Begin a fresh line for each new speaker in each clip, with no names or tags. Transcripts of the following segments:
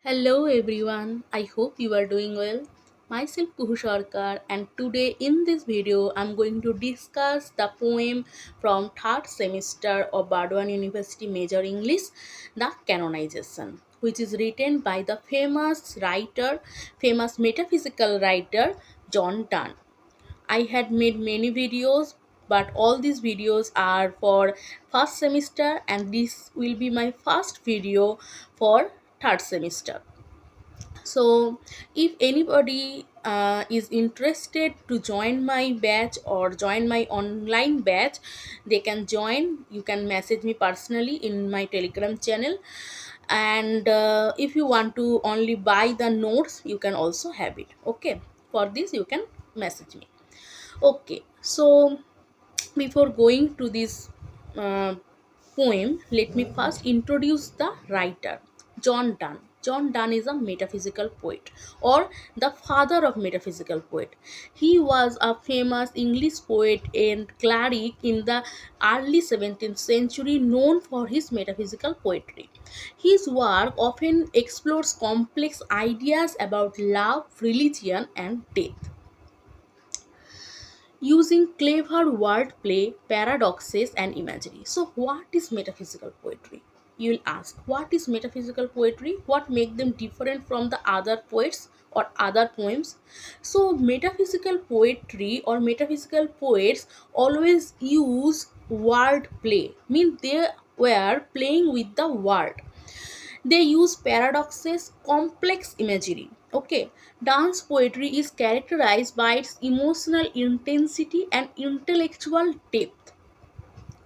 Hello everyone, I hope you are doing well. Myself Kuhu Sarkar, and today in this video I'm going to discuss the poem from third semester of Bardwan University Major English, The Canonization, which is written by the famous metaphysical writer John Donne. I had made many videos, but all these videos are for first semester and this will be my first video for third semester. So if anybody is interested to join my batch or join my online batch, they can join. You can message me personally in my telegram channel, and if you want to only buy the notes, you can also have it. Okay, for this you can message me. Okay, so before going to this uh, poem, let me first introduce the writer, John Donne. John Donne is a metaphysical poet or the father of metaphysical poet. He was a famous English poet and cleric in the early 17th century known for his metaphysical poetry. His work often explores complex ideas about love, religion, and death using clever wordplay, paradoxes, and imagery. So, what is metaphysical poetry? You will ask, what is metaphysical poetry? What makes them different from the other poets or other poems? So, metaphysical poetry or metaphysical poets always use wordplay, mean they were playing with the word. They use paradoxes, complex imagery. Okay, dance poetry is characterized by its emotional intensity and intellectual depth,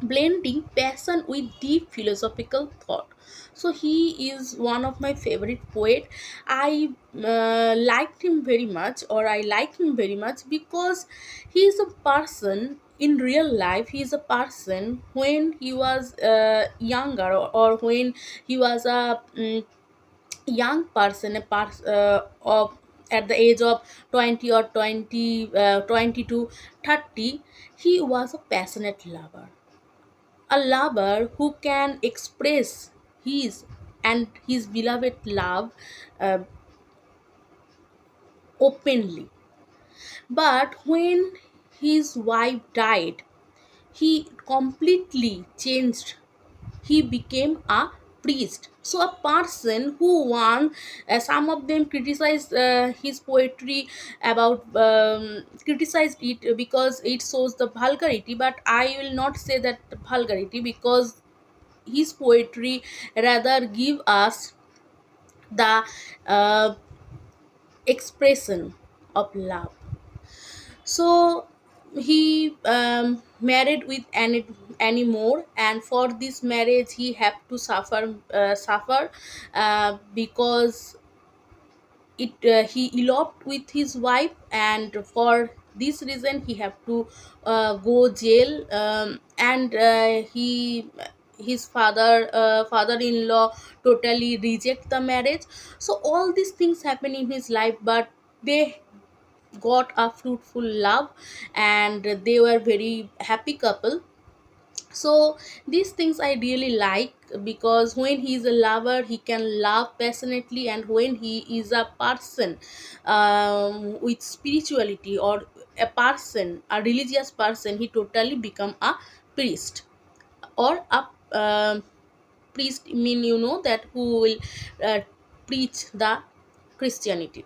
blending passion with deep philosophical thought. So he is one of my favorite poet. I liked him very much, or I like him very much because he is a person in real life. He is a person when he was younger, or when he was a young person, of at the age of 20 or 20 to 30. He was a passionate lover, a lover who can express his and his beloved love uh, openly. But when his wife died, he completely changed. He became a priest. So a person who won, some of them criticized his poetry about criticized it because it shows the vulgarity, but I will not say that vulgarity, because his poetry rather give us the uh, expression of love. So he married with any more, and for this marriage he have to suffer because he eloped with his wife, and for this reason he have to go jail, and he his father-in-law totally reject the marriage. So all these things happen in his life, but they got a fruitful love, and they were very happy couple. So these things I really like, because when he is a lover he can love passionately, and when he is a person with spirituality, or a religious person, he totally become a priest, or a priest mean, you know, that who will uh, preach the Christianity.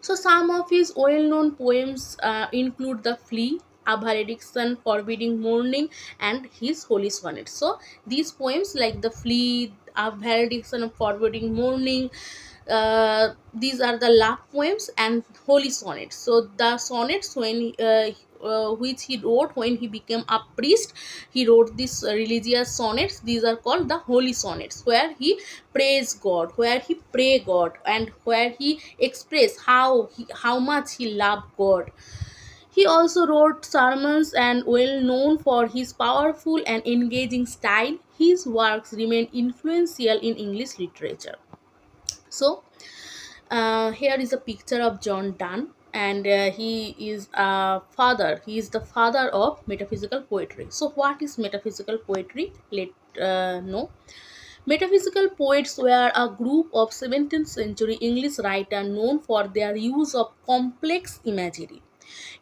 So some of his well-known poems include The Flea, A Valediction, Forbidding Mourning, and his Holy Sonnet. So these poems like The Flea, A Valediction, Forbidding Mourning, these are the love poems, and holy sonnets. So the sonnets when which he wrote when he became a priest, he wrote these religious sonnets. These are called the holy sonnets, where he praise God, where he pray God, and where he express how much he loved God. He also wrote sermons, and well known for his powerful and engaging style. His works remain influential in English literature. So here is a picture of John Donne, and he is a father. He is the father of metaphysical poetry. So, what is metaphysical poetry? Let know. Metaphysical poets were a group of 17th century English writers known for their use of complex imagery,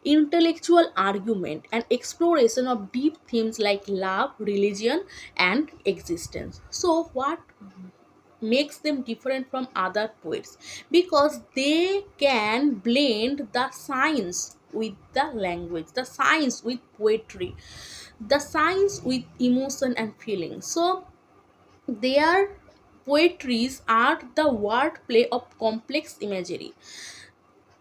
intellectual argument, and exploration of deep themes like love, religion, and existence. So, what makes them different from other poets? Because they can blend the science with the language, the science with poetry, the science with emotion and feeling. So their poetries are the wordplay of complex imagery.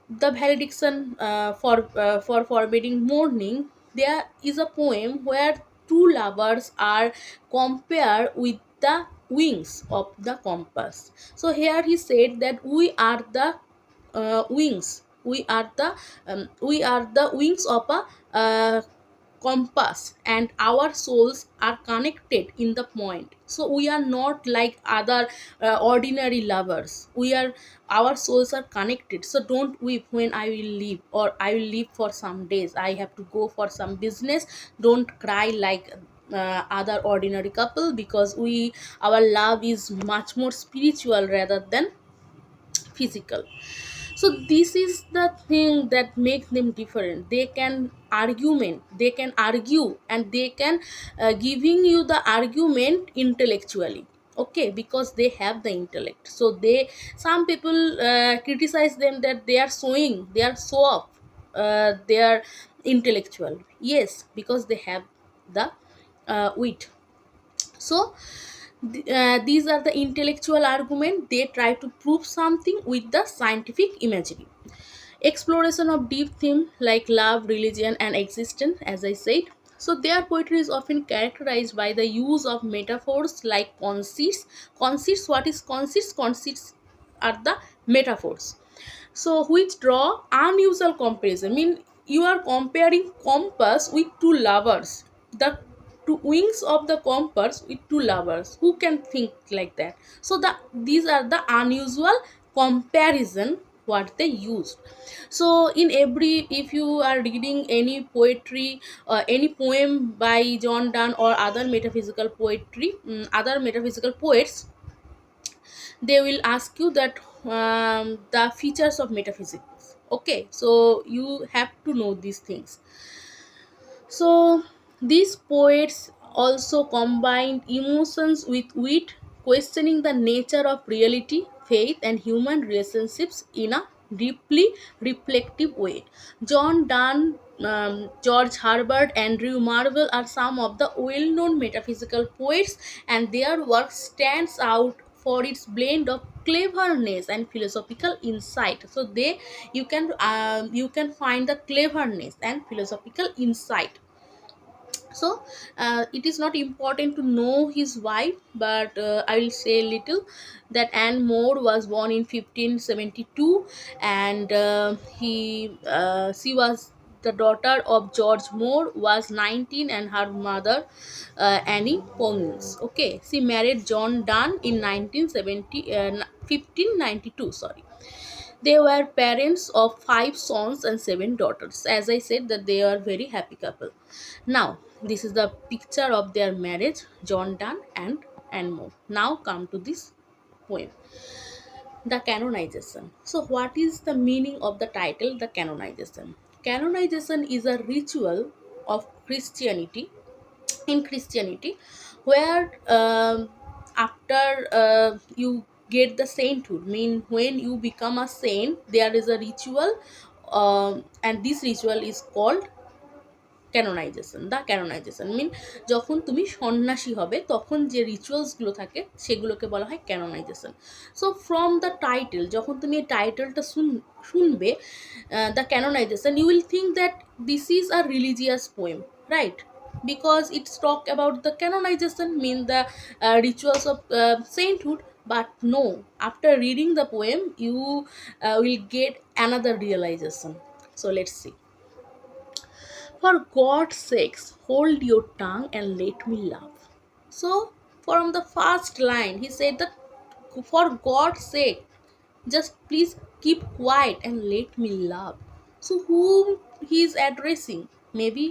The valediction for forbidding mourning, there is a poem where two lovers are compared with the wings of the compass. So here he said that we are the wings, we are the wings of a compass, and our souls are connected in the point. So we are not like other ordinary lovers, we are, our souls are connected. So don't weep when I will leave, or I will leave for some days, I have to go for some business. Don't cry like other ordinary couple, because we, our love is much more spiritual rather than physical. So this is the thing that makes them different. They can argument, they can argue, and they can giving you the argument intellectually, okay, because they have the intellect. So they, some people criticize them that they are showing, they are show off, they are intellectual. Yes, because they have the wit. So these are the intellectual argument, they try to prove something with the scientific imagery. Exploration of deep themes like love, religion, and existence, as I said. So their poetry is often characterized by the use of metaphors like conceits. Conceits, what is conceits? Conceits are the metaphors. So which draw unusual comparison. Mean you are comparing compass with two lovers. The two wings of the compass with two lovers. Who can think like that? So these are the unusual comparison what they used. So in every, if you are reading any poetry or any poem by John Donne or other metaphysical poetry, other metaphysical poets, they will ask you that the features of metaphysics. Okay, so you have to know these things. So these poets also combined emotions with wit, questioning the nature of reality, faith, and human relationships in a deeply reflective way. John Donne, George Herbert, Andrew Marvell are some of the well-known metaphysical poets, and their work stands out for its blend of cleverness and philosophical insight. So they, you can find the cleverness and philosophical insight. So it is not important to know his wife, but I will say little that Anne More was born in 1572, and she was the daughter of George Moore, was 19, and her mother Annie Pongins. Okay, she married John Donne in 1592. Sorry, they were parents of 5 sons and 7 daughters. As I said, that they are very happy couple. Now, this is the picture of their marriage, John Donne and Anne More. Now come to this poem, the canonization. So, what is the meaning of the title, the canonization? Canonization is a ritual of Christianity, in Christianity, where after you get the sainthood, mean when you become a saint, there is a ritual, and this ritual is called canonisation. The canonisation mean যখন তুমি সন্ন্যাসী হবে তখন যে রিচুয়ালসগুলো থাকে সেগুলোকে বলা হয় canonisation. So from the title, যখন তুমি এই টাইটেলটা শুনবে the canonisation, you will think that this is a religious poem, right? Because it's talk about the canonization, mean the rituals of sainthood. But no, after reading the poem you will get another realization. So let's see. For God's sakes, hold your tongue and let me love. So, from the first line, he said that for God's sake, just please keep quiet and let me love. So, whom he is addressing? Maybe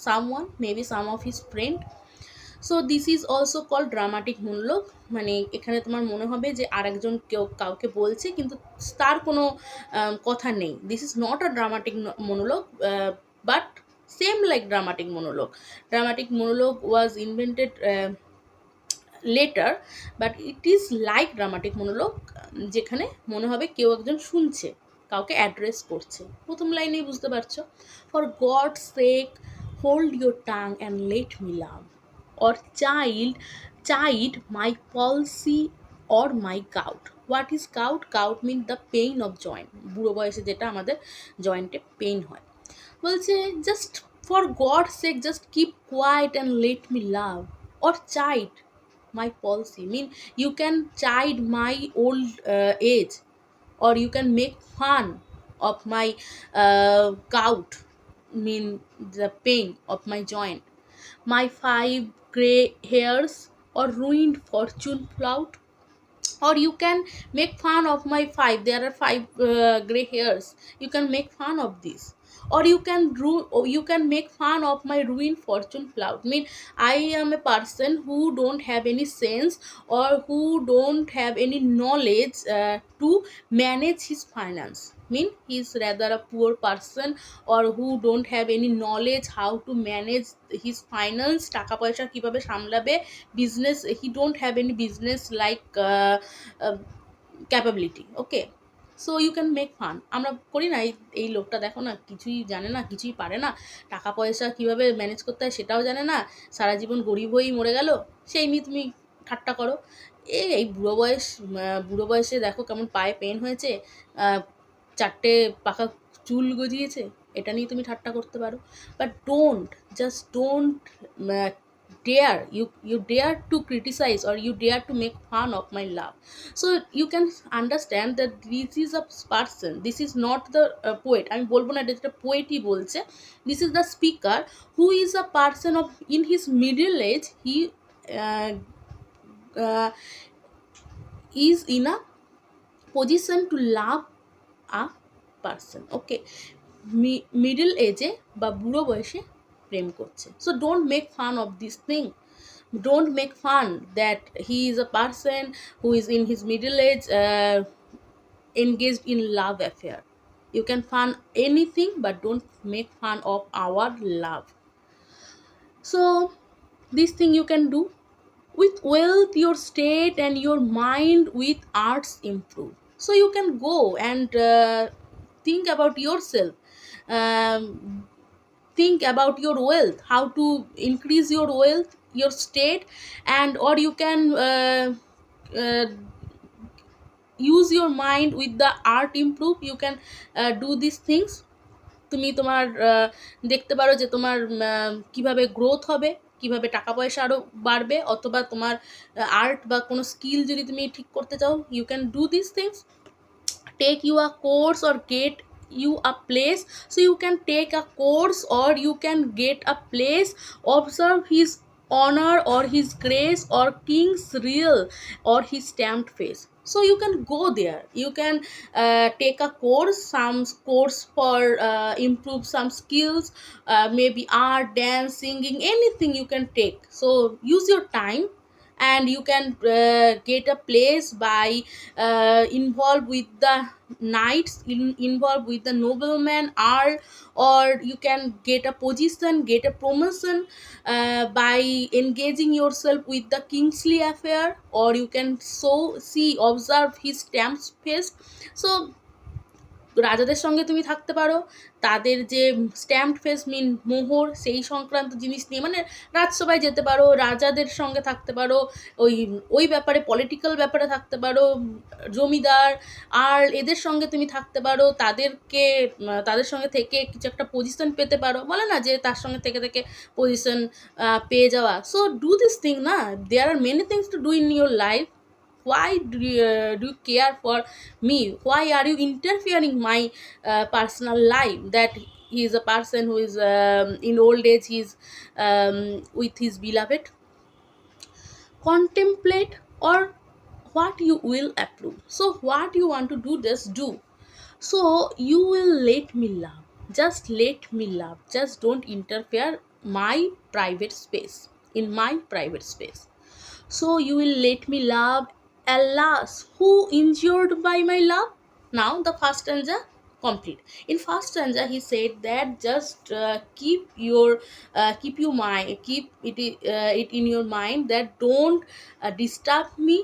someone, maybe some of his friend. So this is also call dramatic monologue. মানে এখানে তোমার মনে হবে যে আরেকজন কেউ কাউকে বলছে কিন্তু তার কোনো কথা নেই। This is not a dramatic monologue, but same like dramatic monologue. Dramatic monologue was invented letter, but it is like dramatic monologue, যেখানে মনে হবে কেউ একজন শুনছে, কাউকে অ্যাড্রেস করছে। প্রথম লাইনেই বুঝতে পারছো, for God sake hold your tongue and let me love, or chide my palsy or my gout. What is gout? Gout means the pain of joint, বুড়ো বয়সে যেটা আমাদের জয়েন্টে পেইন হয়। বলছে just for God sake just keep quiet and let me love, or chide my palsy mean you can chide my old age, or you can make fun of my gout, mean the pain of my joint, my 5 gray hairs or ruined fortune flout, or you can make fun of my 5 gray hairs, you can make fun of this, or you can make fun of my ruined fortune flout, mean I am a person who don't have any sense or who don't have any knowledge to manage his finance, mean he is rather a poor person or who don't have any knowledge how to manage his finance, টাকা পয়সা কিভাবে সামলাবে, business, he don't have any business like capability. Okay, so you can make fun. আমরা করি না, এই লোকটা দেখো না, কিছুই জানে না, কিছুই পারে না, টাকা পয়সা কীভাবে ম্যানেজ করতে হয় সেটাও জানে না, সারা জীবন গরিব হয়েই মরে গেল, সেই নিয়ে তুমি ঠাট্টা করো। এই বুড়ো বয়সে দেখো কেমন পায়ে পেন হয়েছে, 4টে পাকা চুল গজিয়েছে, এটা নিয়ে তুমি ঠাট্টা করতে পারো। But don't dare you dare to criticize or you dare to make fun of my love. So you can understand that this is a person, this is not the poet, আমি বলবো না এটা পোয়েটই বলছে, this is the speaker who is a person of in his middle age, he uh, uh, is in a position to love a person. Okay, middle এজে বা বুড়ো বয়সে প্রেম করছে। So don't make fun of this thing, don't make fun that he is a person who is in his middle age engaged in love affair. You can fun anything but don't make fun of our love. So this thing you can do with wealth, your state and your mind with arts improve. So you can go and think about yourself, um, think about your wealth, how to increase your wealth, your state, and or you can uh, use your mind with the art improve. You can do these things. তুমি তোমার দেখতে পারো যে তোমার কিভাবে growth হবে, কিভাবে টাকা পয়সা আরও বাড়বে, অথবা তোমার আর্ট বা কোনো স্কিল যদি তুমি ঠিক করতে চাও, you can do this things. Take you a course or get you a place, so you can take a course or you can get a place, observe his honor or his grace or king's real or his stamped face. So you can go there, you can take a course, some course for improve some skills, maybe art, dance, singing, anything you can take. So use your time and you can get a place by involved with the knights, involved with the nobleman, or you can get a position, get a promotion by engaging yourself with the kingsley affair, or you can observe his stamp face. So রাজাদের সঙ্গে তুমি থাকতে পারো, তাদের যে stamped face মিন মোহর, সেই সংক্রান্ত জিনিস নিয়ে, মানে রাজসভায় যেতে পারো, রাজাদের সঙ্গে থাকতে পারো, ওই ব্যাপারে পলিটিক্যাল ব্যাপারে থাকতে পারো, জমিদার আর এদের সঙ্গে তুমি থাকতে পারো, তাদের সঙ্গে থেকে কিছু একটা পজিশন পেতে পারো, বলে না যে তার সঙ্গে থেকে থেকে পজিশন পেয়ে যাওয়া। সো ডু দিস থিং না, there are many things to do in your life. Why do you care for me? Why are you interfering my personal life, that he is a person who is in old age, he is with his beloved? Contemplate or what you will approve. So what you want to do, just do. So you will let me love, just let me love, just don't interfere my private space. in my private space. So you will let me love. Alas, who injured by my love? Now the first stanza complete. In first stanza he said that just keep it in your mind that don't disturb me.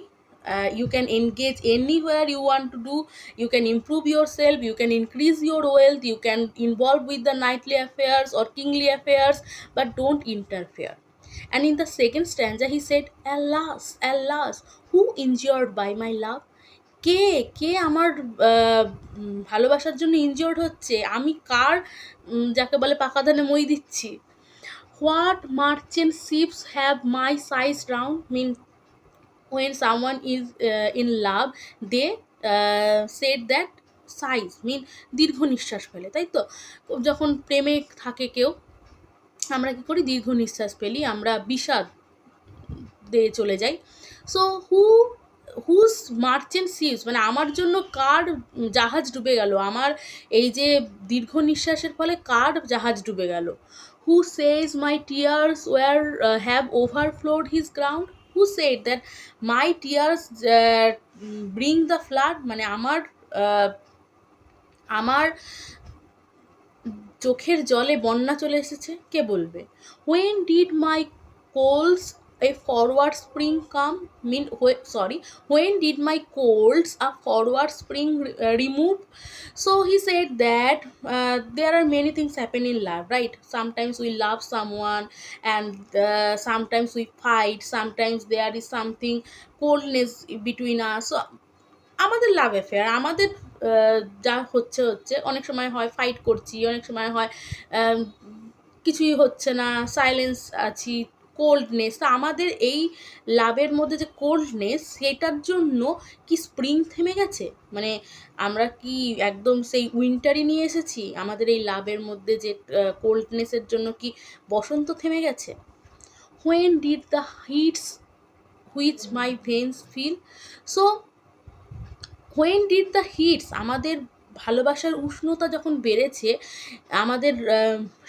You can engage anywhere you want to do. You can improve yourself, you can increase your wealth, you can involve with the knightly affairs or kingly affairs, but don't interfere. And in the second stanza he said, alas, alas, who injured by my love? কে কে আমার ভালোবাসার জন্য injured হচ্ছে? আমি কার যাকে বলে পাকা ধানে মই দিচ্ছি? What merchant ships have my sighs drowned? Mean when someone is in love, they said that sighs mean দীর্ঘ নিঃশ্বাস ফেলে, তাই তো? যখন প্রেমে থাকে কেউ, আমরা কি করি? দীর্ঘ নিঃশ্বাস ফেলি, আমরা বিষাদ দিয়ে চলে যাই। সো হুজ মার্চেন্ট শিপস, মানে আমার জন্য কার জাহাজ ডুবে গেল? আমার এই যে দীর্ঘ নিঃশ্বাসের ফলে কার জাহাজ ডুবে গেল? Who says my tears were have overflowed his ground? Who said that my tears bring the flood, মানে আমার চোখের জলে বন্যা চলে এসেছে? কে বলবে? When did my colds a forward spring come? When did my colds a forward spring remove? So he said that there are many things happen in love, right? Sometimes we love someone, and sometimes we fight, sometimes there is something coldness between us. So আমাদের love affair, আমাদের যা হচ্ছে অনেক সময় হয় fight করছি, অনেক সময় হয় কিছুই হচ্ছে না, সাইলেন্স আছি, কোল্ডনেস। তো আমাদের এই লাভের মধ্যে যে কোল্ডনেস, সেটার জন্য কি স্প্রিং থেমে গেছে? মানে আমরা কি একদম সেই উইন্টারই নিয়ে এসেছি? আমাদের এই লাভের মধ্যে যে কোল্ডনেসের জন্য কি বসন্ত থেমে গেছে? When did the heats which my veins feel? So when did the heats, আমাদের ভালোবাসার উষ্ণতা যখন বেড়েছে, আমাদের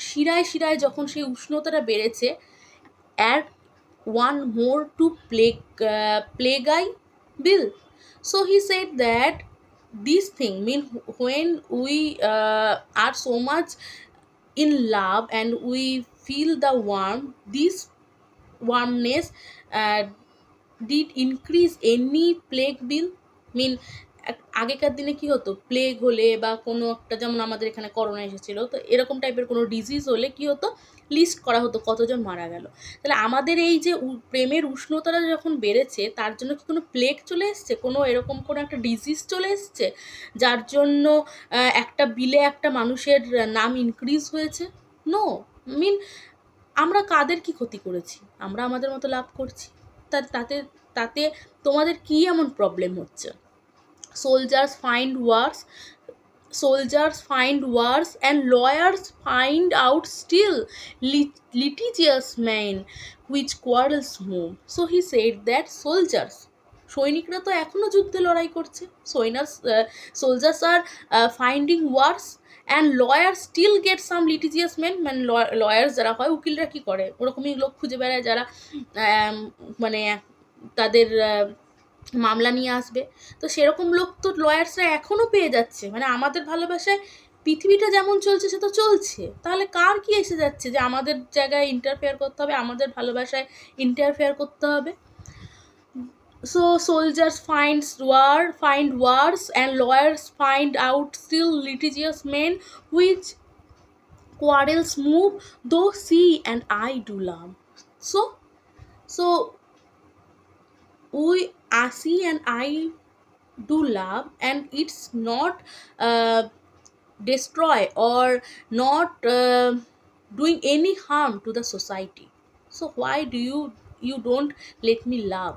শিরায় শিরায় যখন সেই উষ্ণতাটা বেড়েছে, add one more to plaguy bill. So he said that this thing mean when we are so much in love and we feel the warmth, this warmness did increase any plague bill? মিন আগেকার দিনে কি হতো, plague হলে বা কোনো একটা, যেমন আমাদের এখানে করোনা এসেছিলো, তো এরকম টাইপের কোনো ডিজিজ হলে কি হতো, লিস্ট করা হতো কতজন মারা গেল। তাহলে আমাদের এই যে প্রেমের উষ্ণতাটা যখন বেড়েছে, তার জন্য কি কোনো প্লেগ চলে এসছে, কোনো এরকম কোনো একটা ডিজিজ চলে এসছে যার জন্য একটা বিলে একটা মানুষের নাম ইনক্রিজ হয়েছে? নো। মিন আমরা কাদের কি ক্ষতি করেছি? আমরা আমাদের মতো লাভ করছি। তাতে তাতে তোমাদের কি এমন প্রবলেম হচ্ছে? Soldiers find wars and lawyers find out still litigious men which quarrels move. So he said that soldiers, সৈনিকরা তো এখনো যুদ্ধে লড়াই করছে। Soldiers are finding wars and lawyers still get some litigious men, মানে lawyers যারা হয়, উকিলরা কি করে, ওরকমই লোক খুঁজে বেড়ায় যারা মানে তাদের মামলা নিয়ে আসবে। তো সেরকম লোক তো লয়ার্সরা এখনও পেয়ে যাচ্ছে। মানে আমাদের ভালোবাসায় পৃথিবীটা যেমন চলছে সে তো চলছে, তাহলে কার কি এসে যাচ্ছে যে আমাদের জায়গায় ইন্টারফেয়ার করতে হবে, আমাদের ভালোবাসায় ইন্টারফেয়ার করতে হবে? So soldiers find wars and lawyers find out still litigious men which quarrels move, though see and I do love. So we see and I do love, and it's not destroy or not doing any harm to the society. So why do you don't let me love?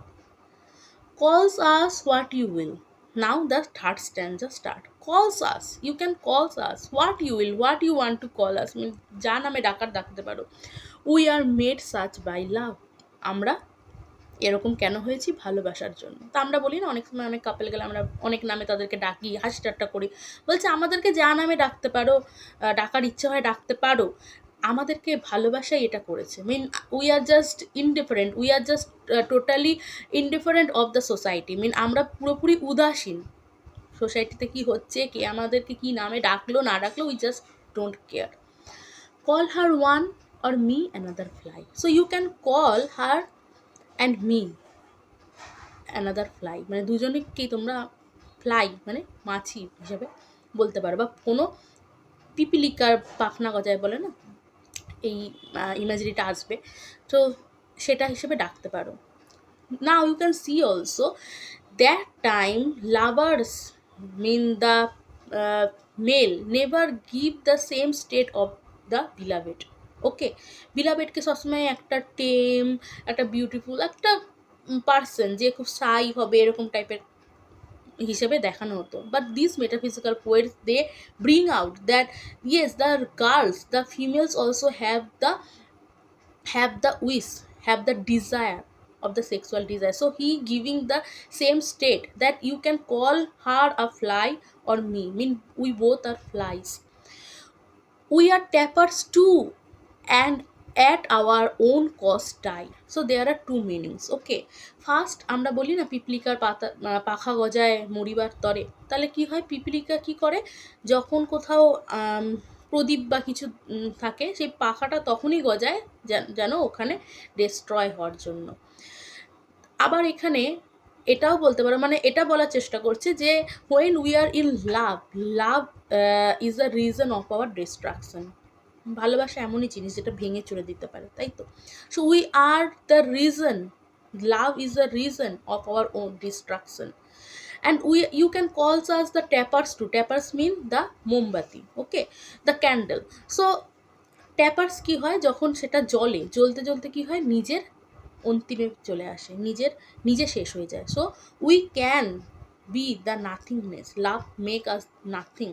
Calls us what you will. Now the third stanza start. Calls us, you can call us what you will, what you want to call us, যা নামে ডাকতে পারো। We are made such by love, আমরা এরকম কেন হয়েছি? ভালোবাসার জন্য। তা আমরা বলি না, অনেক সময় অনেক কাপেল গেলে আমরা অনেক নামে তাদেরকে ডাকি, হাসি ঠাট্টা করি, বলছে আমাদেরকে যা নামে ডাকতে পারো, ডাকার ইচ্ছে হয় ডাকতে পারো, আমাদেরকে ভালোবাসাই এটা করেছে। Mean we are just indifferent, we are just totally indifferent of the society, mean আমরা পুরোপুরি উদাসীন সোসাইটিতে কি হচ্ছে, কে আমাদেরকে কি নামে ডাকলো না ডাকলো, we just don't care. Call her one or me another fly. So you can call her and me another fly, মানে দুজনেকেই তোমরা ফ্লাই মানে মাছি হিসেবে বলতে পারো, বা কোনো পিপিলিকার পাখনা গজায় বলে না, এই ইমাজিনিটা আসবে, তো সেটা হিসেবে ডাকতে পারো। Now you can see also that time lovers, mean the male never give the same state of the beloved. ওকে, বিলাভেডকে সবসময় একটা টেম, একটা বিউটিফুল একটা পার্সন যে খুব সাই হবে এরকম টাইপের হিসেবে দেখানো হতো। But this metaphysical poets they bring out that yes the girls, the females also have the wish, have the desire of the sexual desire. So he giving the same state that you can call her a fly or me, mean we both are flies. We are tappers too and at our own cost die. So there are two meanings. Okay, first আমরা বলি না পিপলিকার পাতা পাখা গজায় মরিবার তরে, তাহলে কি হয়, পিপলিকা কি করে যখন কোথাও প্রদীপ বা কিছু থাকে, সেই পাখাটা তখনই গজায় যেন ওখানে ডেস্ট্রয় হওয়ার জন্য। আবার এখানে এটাও বলতে পারো, মানে এটা বলার চেষ্টা করছে যে when we are in love, love is a reason of our destruction. ভালোবাসা এমনই জিনিস যেটা ভেঙে চুরে দিতে পারে, তাই তো? So we are the reason, love is the reason of our own destruction. And you can call us the tappers too. Tappers mean the মোমবাতি, ওকে, দ্য ক্যান্ডেল। সো ট্যাপার্স কি হয়, যখন সেটা জ্বলতে জ্বলতে কি হয়, নিজের অন্তিমে চলে আসে, নিজে শেষ হয়ে যায়। So we can be the nothingness, love make us nothing.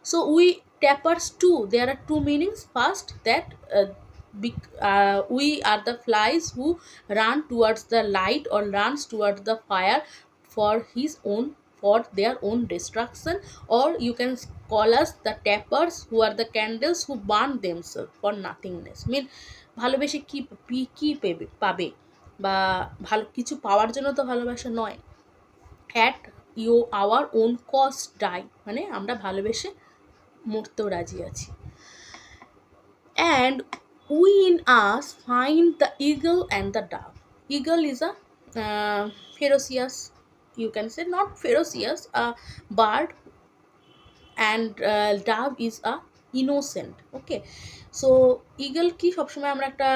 So we tappers too, there are two meanings. First, that we are the flies who run towards the light or runs towards the fire for their own destruction, or you can call us the tappers who are the candles who burn themselves for nothingness. mean ভালোবেসে কি পাবে, বা ভালো কিছু পাওয়ার জন্য তো ভালোবাসা নয়। at our own cost die, মানে আমরা ভালোবেসে মরতেও রাজি আছি। And we in us find the eagle and the dove. Eagle is a ferocious, you can say not ferocious, a bird, and dove is a innocent. Okay, so eagle কি সবসময় আমরা একটা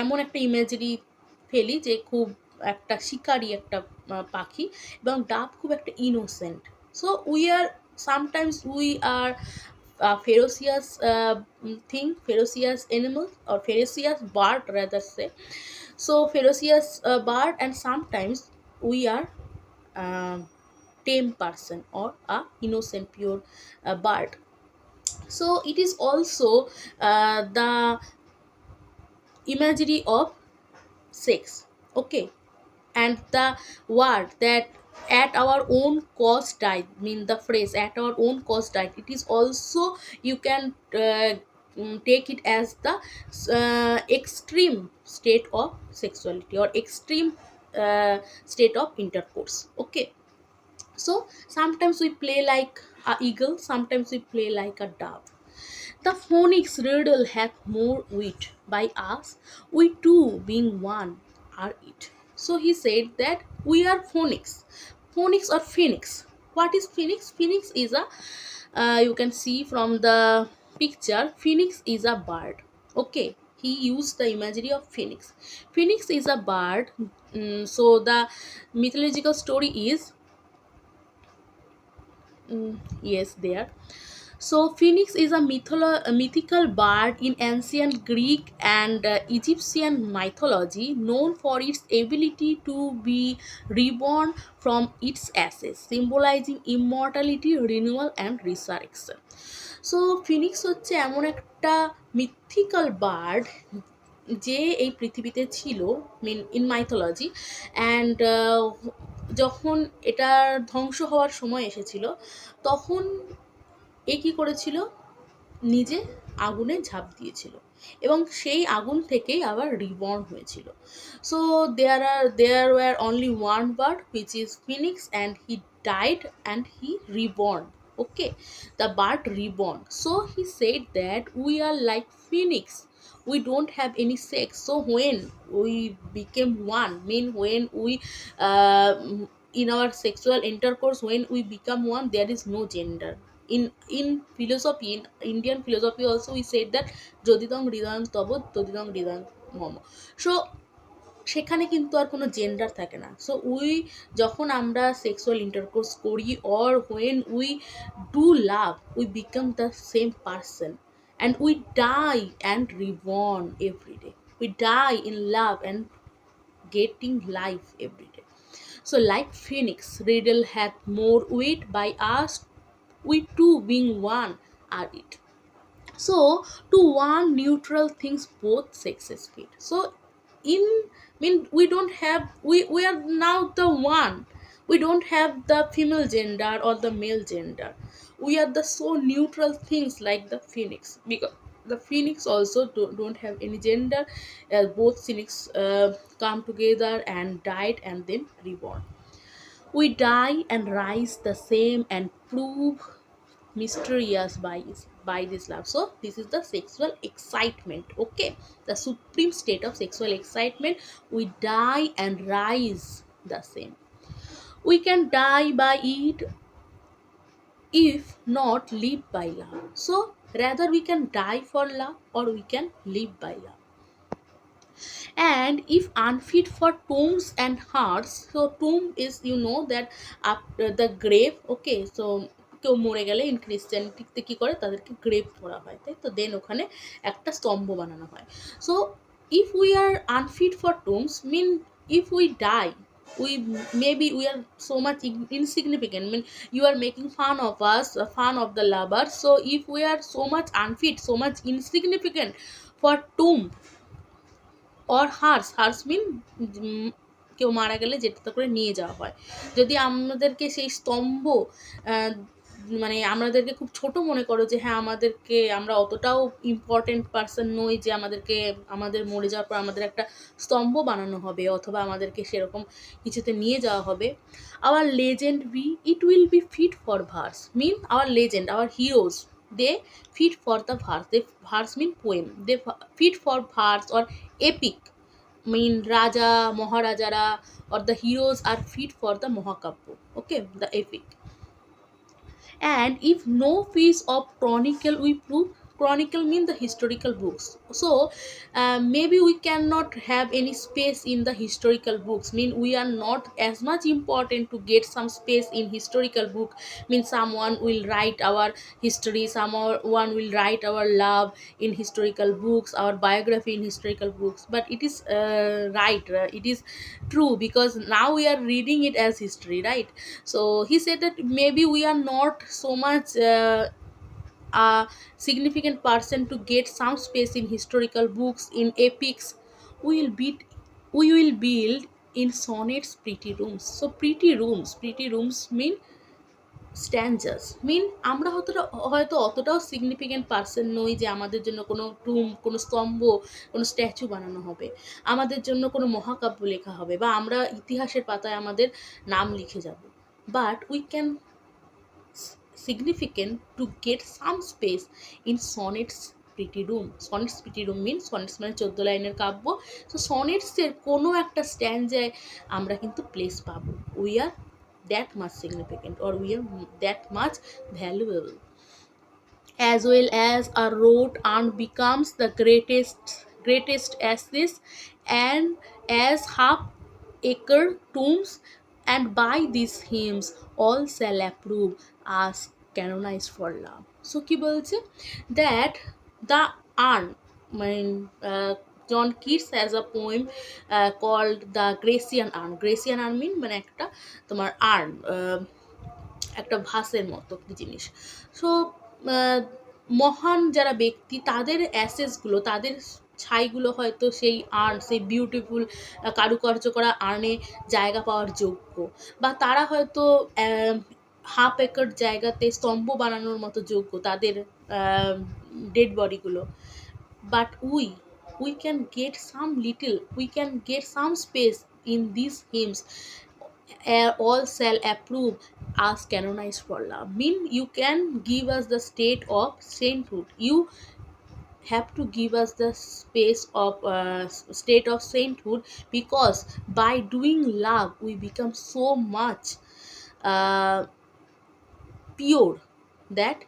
এমন একটা ইমেজারি ফেলি যে খুব একটা শিকারী একটা পাখি, এবং ডাব খুব একটা innocent. So sometimes we are ferocious thing, ferocious animal, or ferocious bird rather say. So ferocious bird, and sometimes we are tame person or a innocent pure bird. So it is also the imagery of sex. Okay, and the word that at our own cost died, mean the phrase at our own cost died, it is also, you can take it as the extreme state of sexuality or extreme state of intercourse. Okay, so sometimes we play like a eagle, sometimes we play like a dove. The phonics riddle hath more wit by us, we two being one are it. So he said that we are phonics. Phonics or phoenix. What is phoenix? Phoenix is a, you can see from the picture, phoenix is a bird. Okay, he used the imagery of phoenix. Phoenix is a bird. So the mythological story is, yes, there. So phoenix is a mythical bird in ancient Greek and Egyptian mythology, known for its ability to be reborn from its ashes, symbolizing immortality, renewal and resurrection. So phoenix হচ্ছে এমন একটা mythical bird যে এই পৃথিবীতে ছিল, mean in mythology, and যখন এটার ধ্বংস হওয়ার সময় এসেছিল, তখন এ কী করেছিল, নিজে আগুনে ঝাঁপ দিয়েছিল এবং সেই আগুন থেকেই আবার রিবর্ন হয়েছিল। So there were only one bird which is phoenix and he died and he reborn. Okay, the bird reborn. So he said that we are like phoenix, we don't have any sex. So when we became one, mean when we uh, in our sexual intercourse, when we become one, there is no gender. In philosophy, in Indian philosophy also, we said that jodidam hridayam tabo todidam hridayam mom. So সেখানে কিন্তু আর কোনো gender থাকে না। So we যখন আমরা sexual intercourse করি or when we do love, we become the same person and we die and reborn everyday. We die in love and getting life every day. So, like phoenix, riddle hath more weight by us, we two being one are it. So to one neutral things both sexes fit. So in mean we don't have we are now the one. We don't have the female gender or the male gender. We are the so neutral things like the phoenix, because the phoenix also don't have any gender. Both phoenix come together and died and then reborn. We die and rise the same and prove mysterious by this love. So this is the sexual excitement. Okay, the supreme state of sexual excitement. We die and rise the same. We can die by it, if not live by love. So rather we can die for love or we can live by love. And if unfit for tombs and hearts, so tomb is, you know, that after the grave. Okay, so কেউ মরে গেলে in ক্রিশ্চিয়ানিটিতে কী করে, তাদেরকে grave করা হয়, তাই তো, দেন ওখানে একটা স্তম্ভ বানানো হয়। So if we are unfit for tombs, mean if we die, we maybe we are so much insignificant, I mean you are making fun of us, fun of the lovers. So if we are so much unfit, so much insignificant for tomb or hearse mean কেউ মারা গেলে যেটা করে নিয়ে যাওয়া হয়, যদি আমাদেরকে সেই স্তম্ভ মানে আমাদেরকে খুব ছোট মনে করো যে হ্যাঁ আমাদেরকে আমরা অতটাও ইম্পর্টেন্ট পার্সন নই যে আমাদেরকে আমাদের মরে যাওয়ার পর আমাদের একটা স্তম্ভ বানানো হবে অথবা আমাদেরকে সেরকম কিছুতে নিয়ে যাওয়া হবে, our legend be it will be fit for verse, mean our legend, our heroes, they fit for the verse. They verse mean poem. They fit for verse or epic, mean raja maharajara or the heroes are fit for the mahakabya. Okay, the epic. And if no piece of chronicle we prove, chronicle mean the historical books. So maybe we cannot have any space in the historical books, mean we are not as much important to get some space in historical book, mean someone will write our history, someone will write our love in historical books, our biography in historical books, but it is right, it is true, because now we are reading it as history, right? So he said that maybe we are not so much a significant person to get some space in historical books, in epics. We will build in sonnets pretty rooms. So pretty rooms mean স্ট্যাঞ্জাস, মিন আমরা হয়তো অতটাও significant person নই যে আমাদের জন্য কোনো টুম, কোনো স্তম্ভ, কোনো স্ট্যাচু বানানো হবে, আমাদের জন্য কোনো মহাকাব্য লেখা হবে বা আমরা ইতিহাসের পাতায় আমাদের নাম লিখে যাব, but we can significant to get some space in sonnets pretty room. Sonnets pretty room means sonnets মানে 14 লাইনের কাব্য। সো সনেটসের কোনো একটা স্ট্যান্ডায় আমরা কিন্তু প্লেস পাবো। We are that much significant or we are that much valuable. As well as a road and becomes the greatest as this, and as half acre tombs, and by these hymns all shall approve us canonized for love. So কি বলছে, that the urn, mean John Keats has a poem called the Grecian urn. Grecian urn mean মানে একটা তোমার urn, একটা ভাসের মতো জিনিস। So মহান যারা ব্যক্তি তাদের অ্যাসেসগুলো, তাদের ছাইগুলো হয়তো সেই আর্ন, সেই বিউটিফুল কারুকার্য করা আর্নে জায়গা পাওয়ার যোগ্য, বা তারা হয়তো হাফ একর জায়গাতে স্তম্ভ বানানোর মতো যোগ্য, তাদের dead বডিগুলো, but we can get some little, we can get some space in these hymns. All shall approve us canonized for love, mean you can give us the state of sainthood, you have to give us the space of state of sainthood, because by doing love we become so much uh, pure that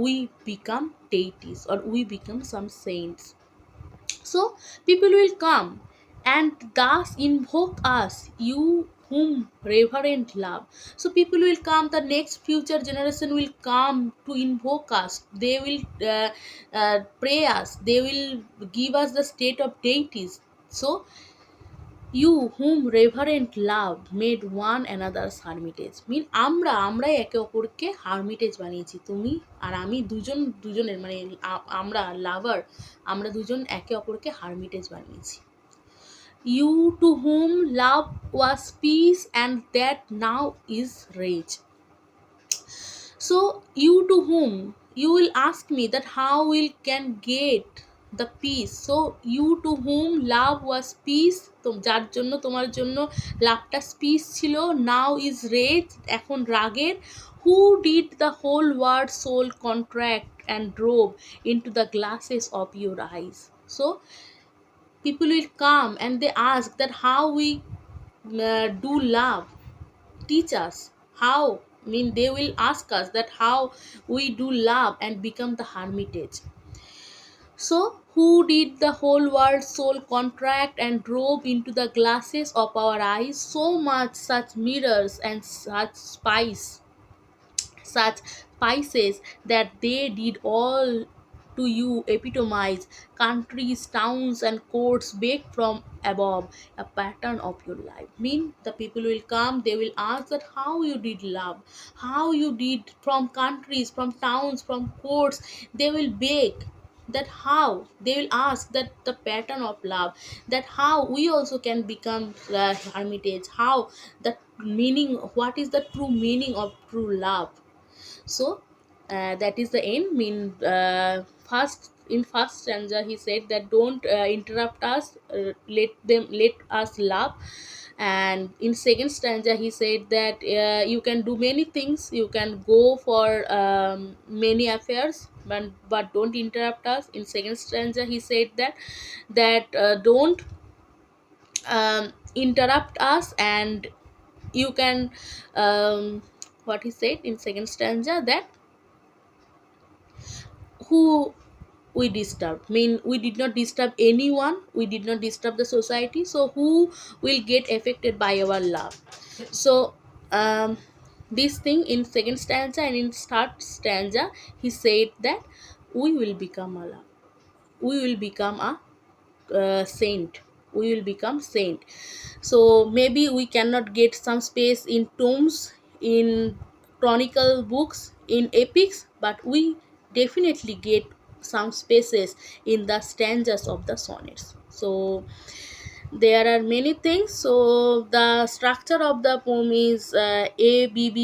we become deities or we become some saints. So people will come and thus invoke us, you whom reverent love. So people will come, the next future generation will come to invoke us. They will pray us. They will give us the state of deities. So you whom reverent love made one another's hermitage, mean আমরাই একে অপরকে হারমিটেজ বানিয়েছি, তুমি আর আমি দুজনের মানে আমরা লাভার, আমরা দুজন একে অপরকে হারমিটেজ বানিয়েছি। You to whom love was peace and that now is rage. So you to whom, you will ask me that how will can get the peace. So you to whom love was peace, তো যার জন্য তোমার জন্য লাভটা piece ছিল, now is raise, এখন রাগের, who did the whole world soul contract and drove into the glasses of your eyes. So people will come and they ask that how we do love, teach us how, mean they will ask us that how we do love and become the hermitage. So who did the whole world soul contract and drove into the glasses of our eyes so much such mirrors and such spices that they did all to you epitomize countries, towns, and courts baked from above a pattern of your life. Mean the people will come, they will ask that how you did love, how you did from countries, from towns, from courts, they will bake that how they will ask that the pattern of love, that how we also can become hermitage, how the meaning, what is the true meaning of true love. So that is the end, mean first in first stanza he said that don't interrupt us, let us love. And in second stanza he said that you can do many things, you can go for many affairs, but don't interrupt us. In second stanza he said that don't interrupt us, and you can what he said in second stanza, that who we disturb, mean we did not disturb anyone, we did not disturb the society, so who will get affected by our love. So this thing in second stanza, and in third stanza he said that we will become a love, we will become a saint, we will become saint. So maybe we cannot get some space in tombs, in chronicle books, in epics, but we definitely get some spaces in the stanzas of the sonnets. So there are many things. So the structure of the poem is A B B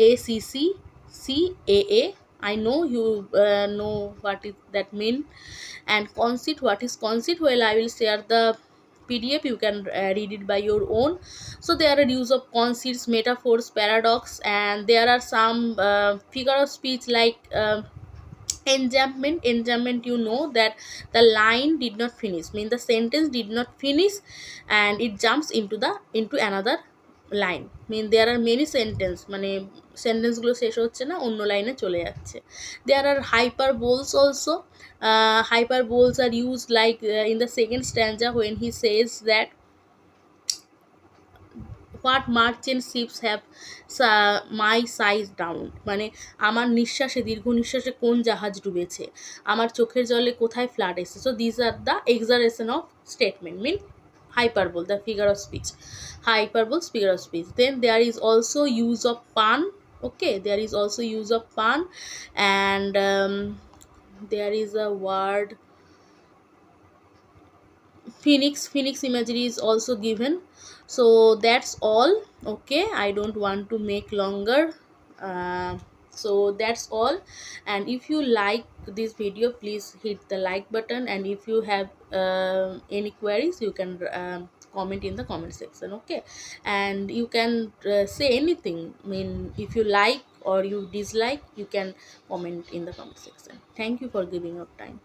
A C C C A A. I know you know what is that mean. And conceit, what is conceit? Well, I will share the PDF, you can read it by your own. So there are use of conceits, metaphors, paradox, and there are some figure of speech like enjambment, you know that the line did not finish, mean the sentence did not finish and it jumps into another line, mean there are many sentence, মানে sentence গুলো শেষ হচ্ছে না, অন্য লাইনে চলে যাচ্ছে। There are hyperboles also. Hyperboles are used like in the second stanza when he says that what merchant ships have my size down, মানে আমার নিঃশ্বাসে, দীর্ঘ নিঃশ্বাসে কোন জাহাজ ডুবেছে, আমার চোখের জলে কোথায় ফ্লাড এসেছে। So these are the exaggeration of statement, mean hyperbole, the figure of speech, hyperbole, figure of speech. Then there is also use of pun. Okay, there is also use of pun, and there is a word phoenix imagery is also given. So that's all. Okay, I don't want to make longer. So that's all. And if you like this video, please hit the like button, and if you have any queries, you can comment in the comment section. Okay, and you can say anything. I mean, if you like or you dislike, you can comment in the comment section. Thank you for giving up time.